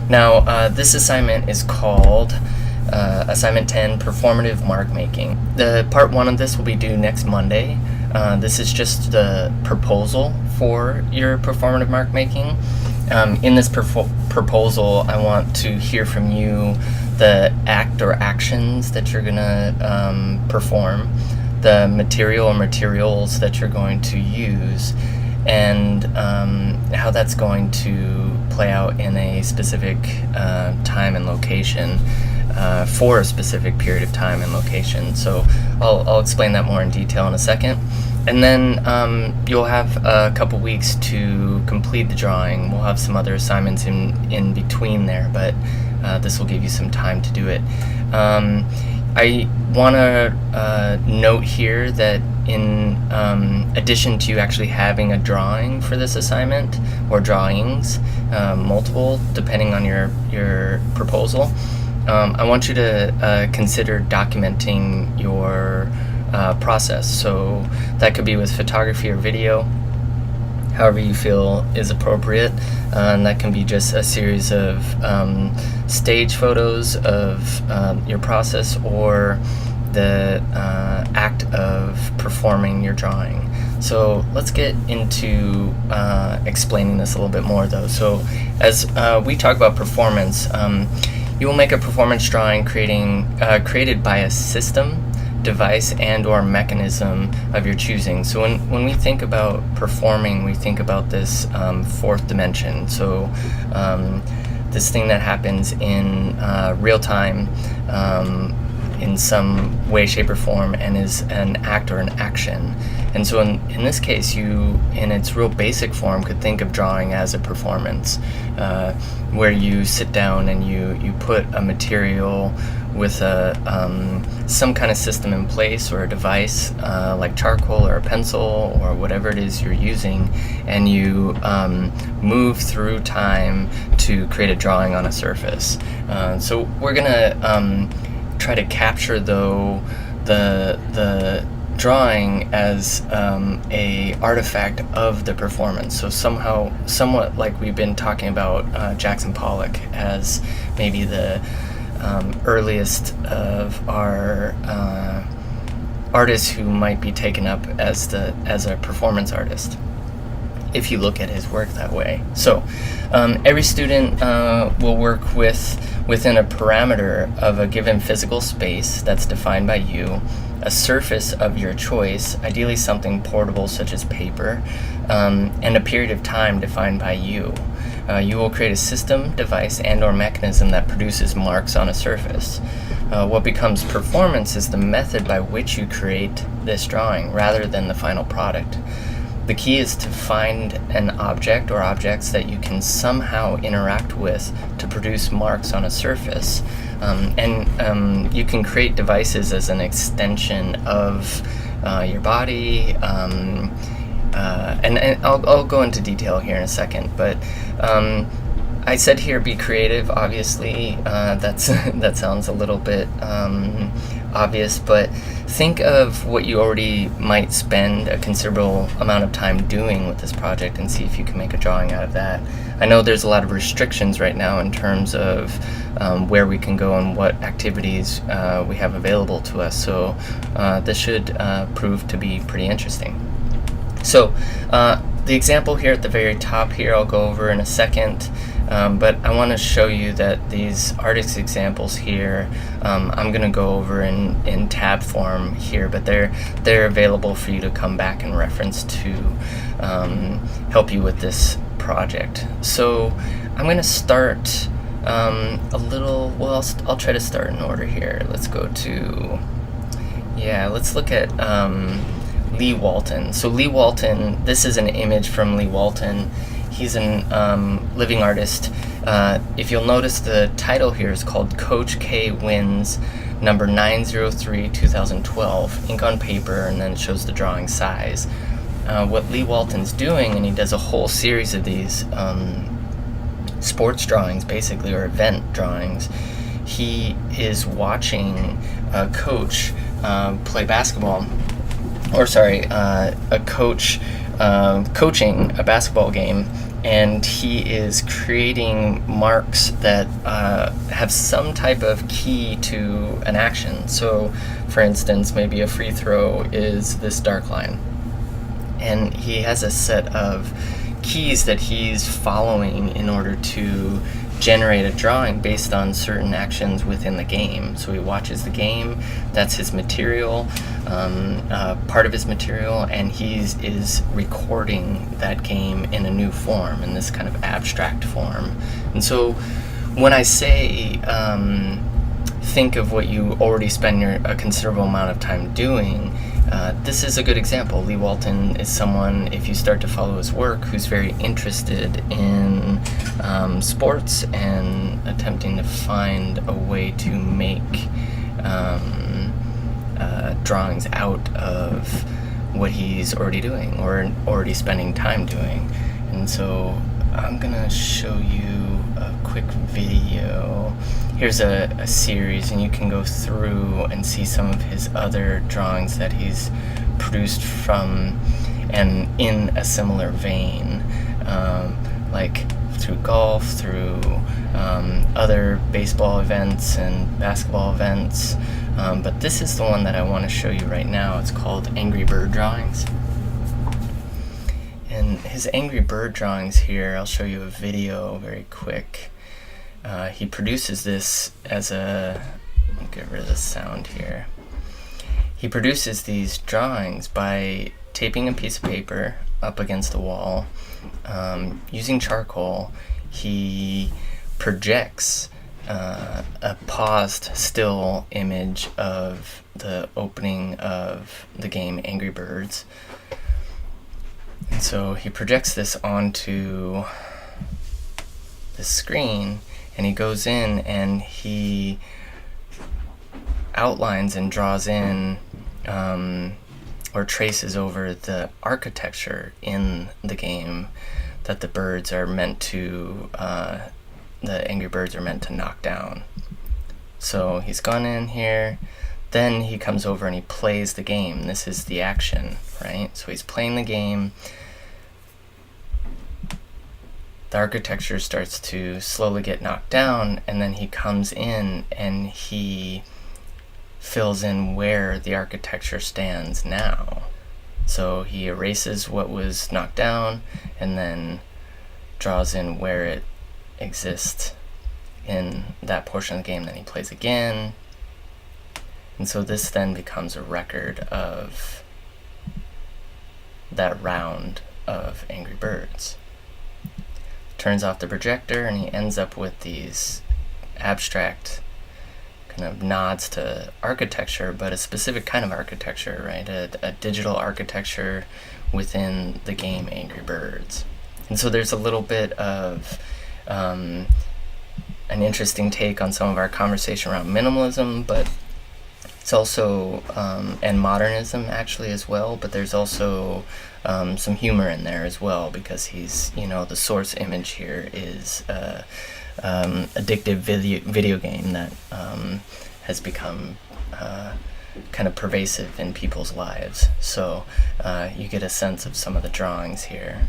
Now, this assignment is called Assignment 10, Performative Mark Making. The part 1 of this will be due next Monday. This is just the proposal for your performative mark making. In this proposal, I want to hear from you the act or actions that you're going to perform, the material or materials that you're going to use, and how that's going to play out in a specific time and location for a specific period of time and location. So I'll explain that more in detail in a second. And then you'll have a couple weeks to complete the drawing. We'll have some other assignments in between there, but this will give you some time to do it. I want to note here that in addition to actually having a drawing for this assignment, or drawings, multiple, depending on your proposal, I want you to consider documenting your process. So that could be with photography or video, however you feel is appropriate. And that can be just a series of stage photos of your process, or the act of performing your drawing. So let's get into explaining this a little bit more though. So as we talk about performance, you will make a performance drawing created by a system, device, and or mechanism of your choosing. So when we think about performing, we think about this fourth dimension. So this thing that happens in real time, in some way, shape, or form, and is an act or an action. And so in this case, you, in its real basic form, could think of drawing as a performance, where you sit down and you put a material with some kind of system in place, or a device like charcoal or a pencil or whatever it is you're using, and you move through time to create a drawing on a surface. So we're gonna try to capture though the drawing as a artifact of the performance. So somewhat like we've been talking about Jackson Pollock as maybe the earliest of our artists who might be taken up as a performance artist, if you look at his work that way. So every student will work within a parameter of a given physical space that's defined by you, a surface of your choice, ideally something portable such as paper, and a period of time defined by you. You will create a system, device, and or mechanism that produces marks on a surface. What becomes performance is the method by which you create this drawing, rather than the final product. The key is to find an object or objects that you can somehow interact with to produce marks on a surface. And you can create devices as an extension of your body. And I'll go into detail here in a second, but I said here be creative. Obviously, that sounds a little bit obvious, but think of what you already might spend a considerable amount of time doing with this project and see if you can make a drawing out of that. I know there's a lot of restrictions right now in terms of where we can go and what activities we have available to us, so this should prove to be pretty interesting. So the example here at the very top here I'll go over in a second, but I want to show you that these artist examples here, I'm going to go over in tab form here, but they're available for you to come back and reference to help you with this project. So I'm going to start I'll try to start in order here. Let's go to, let's look at Lee Walton. So Lee Walton, this is an image from Lee Walton. He's an living artist. If you'll notice, the title here is called Coach K Wins number 903 2012, ink on paper, and then it shows the drawing size. What Lee Walton's doing, and he does a whole series of these sports drawings basically, or event drawings, he is watching a coach play basketball, or sorry, a coach coaching a basketball game, and he is creating marks that have some type of key to an action. So, for instance, maybe a free throw is this dark line, and he has a set of keys that he's following in order to generate a drawing based on certain actions within the game. So he watches the game, that's his material, part of his material, and he is recording that game in a new form, in this kind of abstract form. And so when I say think of what you already spend a considerable amount of time doing, this is a good example. Lee Walton is someone, if you start to follow his work, who's very interested in sports and attempting to find a way to make drawings out of what he's already doing or already spending time doing. And so I'm gonna show you a quick video. Here's a series, and you can go through and see some of his other drawings that he's produced from and in a similar vein, like through golf, through other baseball events and basketball events. But this is the one that I want to show you right now. It's called Angry Bird Drawings. And his Angry Bird drawings here, I'll show you a video very quick. He produces this as a, I'll get rid of the sound here. He produces these drawings by taping a piece of paper up against the wall. Using charcoal, he projects a paused still image of the opening of the game Angry Birds. And so he projects this onto the screen, and he goes in and he outlines and draws in or traces over the architecture in the game that the birds are meant to, the Angry Birds are meant to knock down. So he's gone in here, then he comes over and he plays the game. This is the action, right? So he's playing the game. The architecture starts to slowly get knocked down, and then he comes in and he fills in where the architecture stands now. So he erases what was knocked down and then draws in where it exists in that portion of the game. Then he plays again. And so this then becomes a record of that round of Angry Birds. Turns off the projector, and he ends up with these abstract kind of nods to architecture, but a specific kind of architecture, right? A digital architecture within the game Angry Birds. And so there's a little bit of an interesting take on some of our conversation around minimalism, but it's also, and modernism actually as well, but there's also some humor in there as well, because he's, the source image here is addictive video game that has become kind of pervasive in people's lives. So you get a sense of some of the drawings here.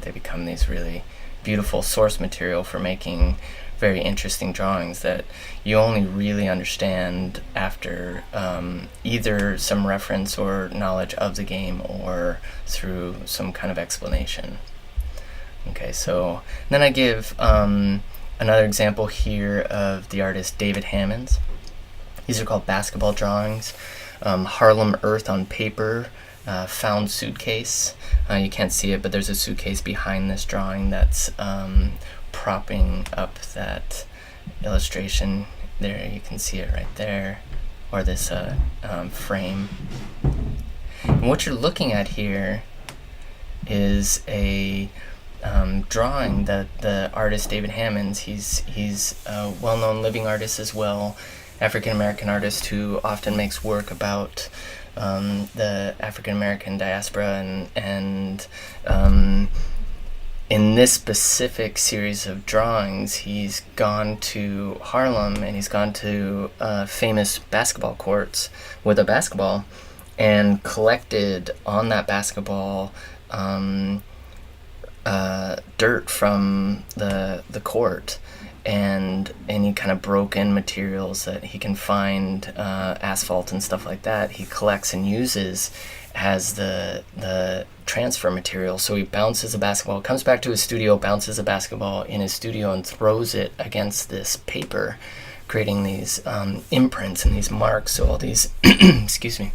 They become these really beautiful source material for making very interesting drawings that you only really understand after either some reference or knowledge of the game or through some kind of explanation. Okay, so then I give another example here of the artist David Hammons. These are called basketball drawings. Harlem Earth on paper, found suitcase. You can't see it, but there's a suitcase behind this drawing that's propping up that illustration. There, you can see it right there, or this frame. And what you're looking at here is a drawing that the artist David Hammons, he's a well-known living artist as well, African-American artist who often makes work about the African-American diaspora, and in this specific series of drawings, he's gone to Harlem and he's gone to famous basketball courts with a basketball and collected on that basketball dirt from the court and any kind of broken materials that he can find, asphalt and stuff like that, he collects and uses as the transfer material. So he bounces a basketball, comes back to his studio, bounces a basketball in his studio, and throws it against this paper, creating these imprints and these marks. So all these, excuse me,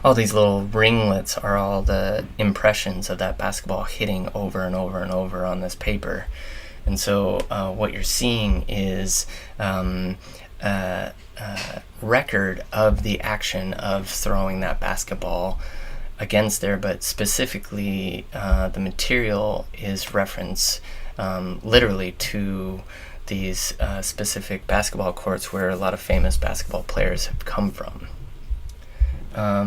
all these little ringlets are all the impressions of that basketball hitting over and over and over on this paper. And so what you're seeing is record of the action of throwing that basketball against there, but specifically the material is reference literally to these specific basketball courts where a lot of famous basketball players have come from. Let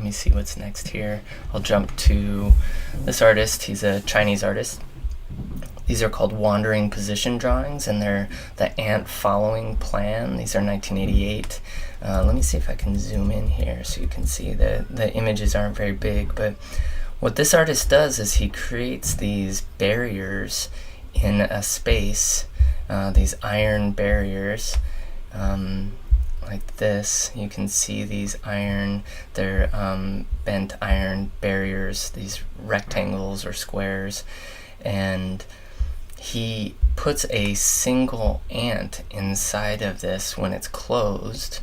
me see what's next here. I'll jump to this artist. He's a Chinese artist. These are called wandering position drawings, and they're the ant following plan. These are 1988. Let me see if I can zoom in here so you can see the images aren't very big, but what this artist does is he creates these barriers in a space, these iron barriers, like this. You can see these they're bent iron barriers, these rectangles or squares, and he puts a single ant inside of this when it's closed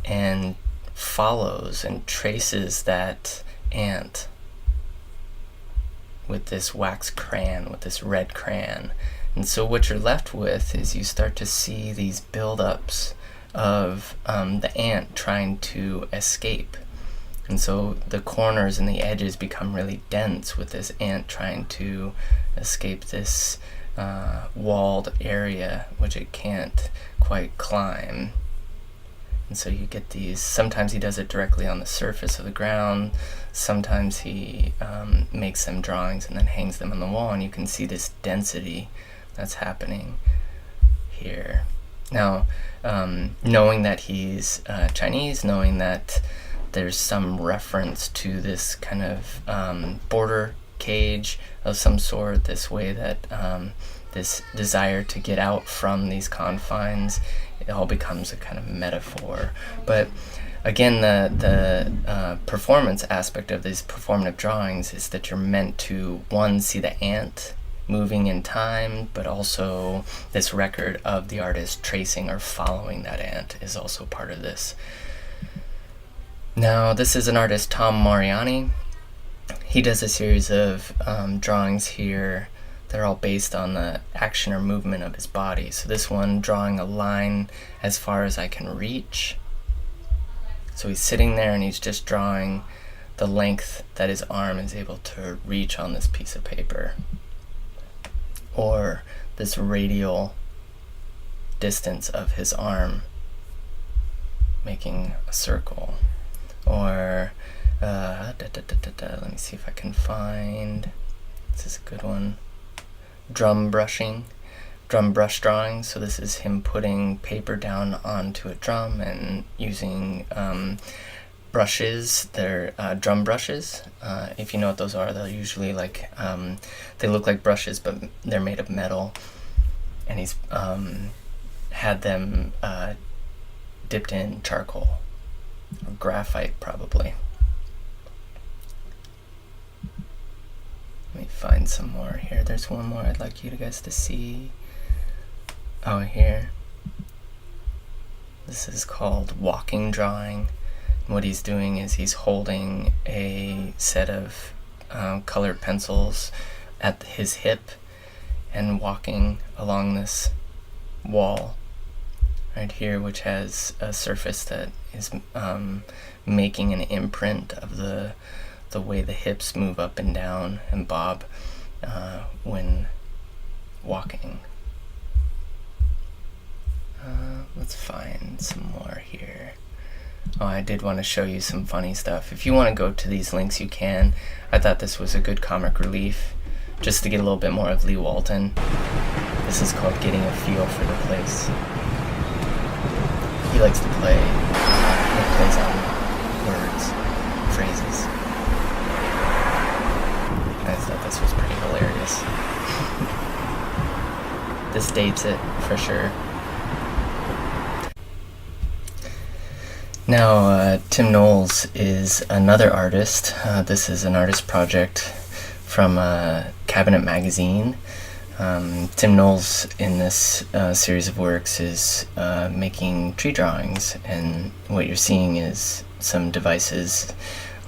and follows and traces that ant with this wax crayon, with this red crayon. And so what you're left with is you start to see these buildups of the ant trying to escape. And so the corners and the edges become really dense with this ant trying to escape this walled area, which it can't quite climb. And so you get these, sometimes he does it directly on the surface of the ground, sometimes he makes them drawings and then hangs them on the wall, and you can see this density that's happening here. Now, knowing that he's Chinese, knowing that there's some reference to this kind of border cage of some sort, this way that this desire to get out from these confines, it all becomes a kind of metaphor. But again, the performance aspect of these performative drawings is that you're meant to, one, see the ant moving in time, but also this record of the artist tracing or following that ant is also part of this. Now, this is an artist, Tom Mariani. He does a series of drawings here that are all based on the action or movement of his body. So this one, drawing a line as far as I can reach. So he's sitting there and he's just drawing the length that his arm is able to reach on this piece of paper. Or this radial distance of his arm, making a circle. Or, let me see if I can find, this is a good one, drum brush drawing. So this is him putting paper down onto a drum and using brushes. They're drum brushes. If you know what those are, they're usually like, they look like brushes, but they're made of metal. And he's had them dipped in charcoal, or graphite probably. Let me find some more here. There's one more I'd like you guys to see. Oh, here. This is called walking drawing. What he's doing is he's holding a set of colored pencils at his hip and walking along this wall right here, which has a surface that is making an imprint of the way the hips move up and down and bob when walking. Let's find some more here. Oh, I did want to show you some funny stuff. If you want to go to these links, you can. I thought this was a good comic relief, just to get a little bit more of Lee Walton. This is called Getting a Feel for the Place. He likes to play. He plays on words, phrases. Now, Tim Knowles is another artist. This is an artist project from Cabinet Magazine. Tim Knowles in this series of works is making tree drawings, and what you're seeing is some devices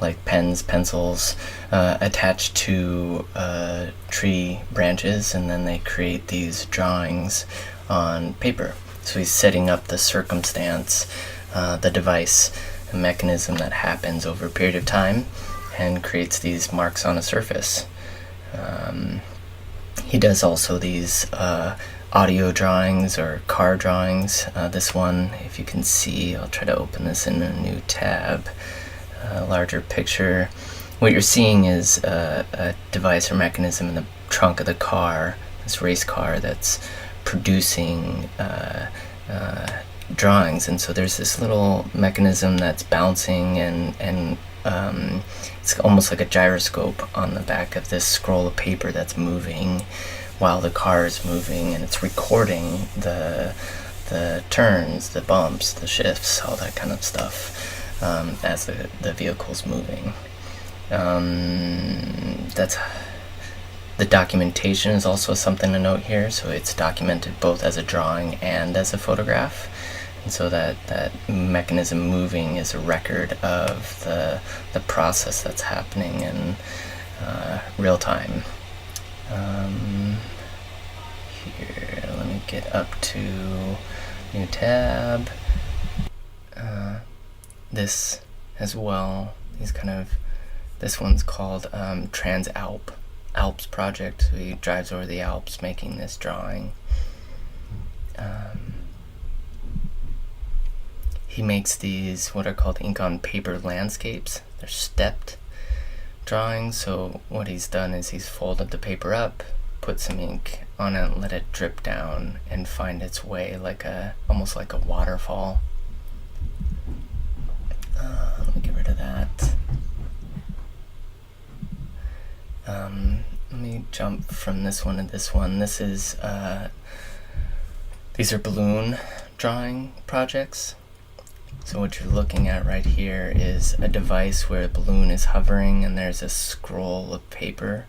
like pens, pencils, attached to tree branches, and then they create these drawings on paper. So he's setting up the circumstance, the device, a mechanism that happens over a period of time and creates these marks on a surface. He does also these audio drawings or car drawings. This one, if you can see, I'll try to open this in a new tab, larger picture. What you're seeing is a device or mechanism in the trunk of the car, this race car, that's producing drawings. And so there's this little mechanism that's bouncing, and it's almost like a gyroscope on the back of this scroll of paper that's moving while the car is moving, and it's recording the turns, the bumps, the shifts, all that kind of stuff as the vehicle's moving. That's the documentation is also something to note here. So it's documented both as a drawing and as a photograph. And so that mechanism moving is a record of the process that's happening in real time. Here, let me get up to new tab. This as well. This one's called Alps Project. So he drives over the Alps making this drawing. He makes these what are called ink on paper landscapes. They're stepped drawings. So what he's done is he's folded the paper up, put some ink on it, and let it drip down and find its way almost like a waterfall. Let me get rid of that. Let me jump from this one to this one. This is these are balloon drawing projects. So what you're looking at right here is a device where a balloon is hovering and there's a scroll of paper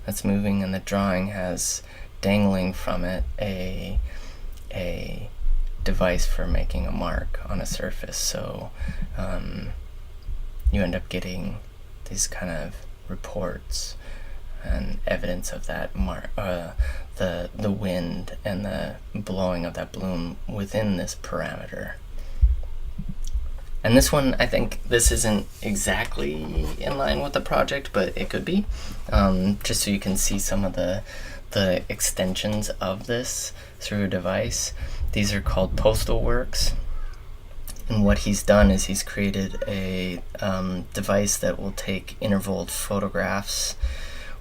that's moving, and the drawing has dangling from it a device for making a mark on a surface. So you end up getting these kind of reports and evidence of that the wind and the blowing of that balloon within this parameter. And this one, I think this isn't exactly in line with the project, but it could be, just so you can see some of the extensions of this through a device. These are called postal works. And what he's done is he's created a device that will take intervaled photographs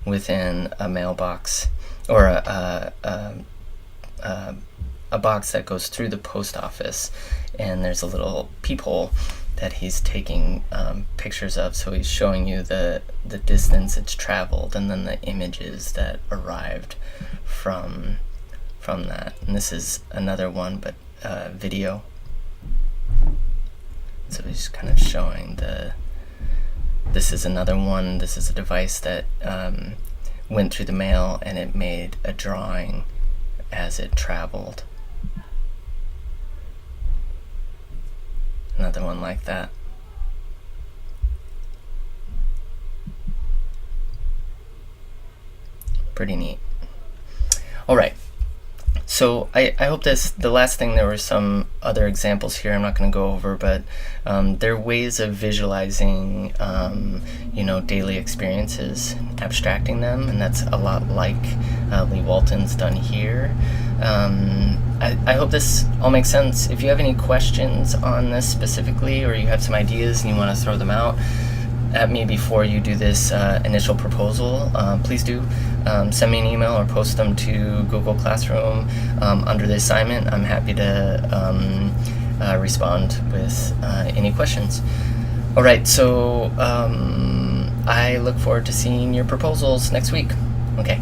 within a mailbox, or a box that goes through the post office, and there's a little peephole that he's taking pictures of. So he's showing you the distance it's traveled and then the images that arrived from that. And this is another one, but video. So he's kind of showing this is another one. This is a device that went through the mail and it made a drawing as it traveled. Another one like that. Pretty neat. All right. So I hope the last thing, there were some other examples here I'm not going to go over, but there are ways of visualizing, daily experiences, abstracting them, and that's a lot like Lee Walton's done here. I hope this all makes sense. If you have any questions on this specifically, or you have some ideas and you want to throw them out at me before you do this initial proposal, please do send me an email or post them to Google Classroom under the assignment. I'm happy to respond with any questions. All right, so I look forward to seeing your proposals next week. Okay.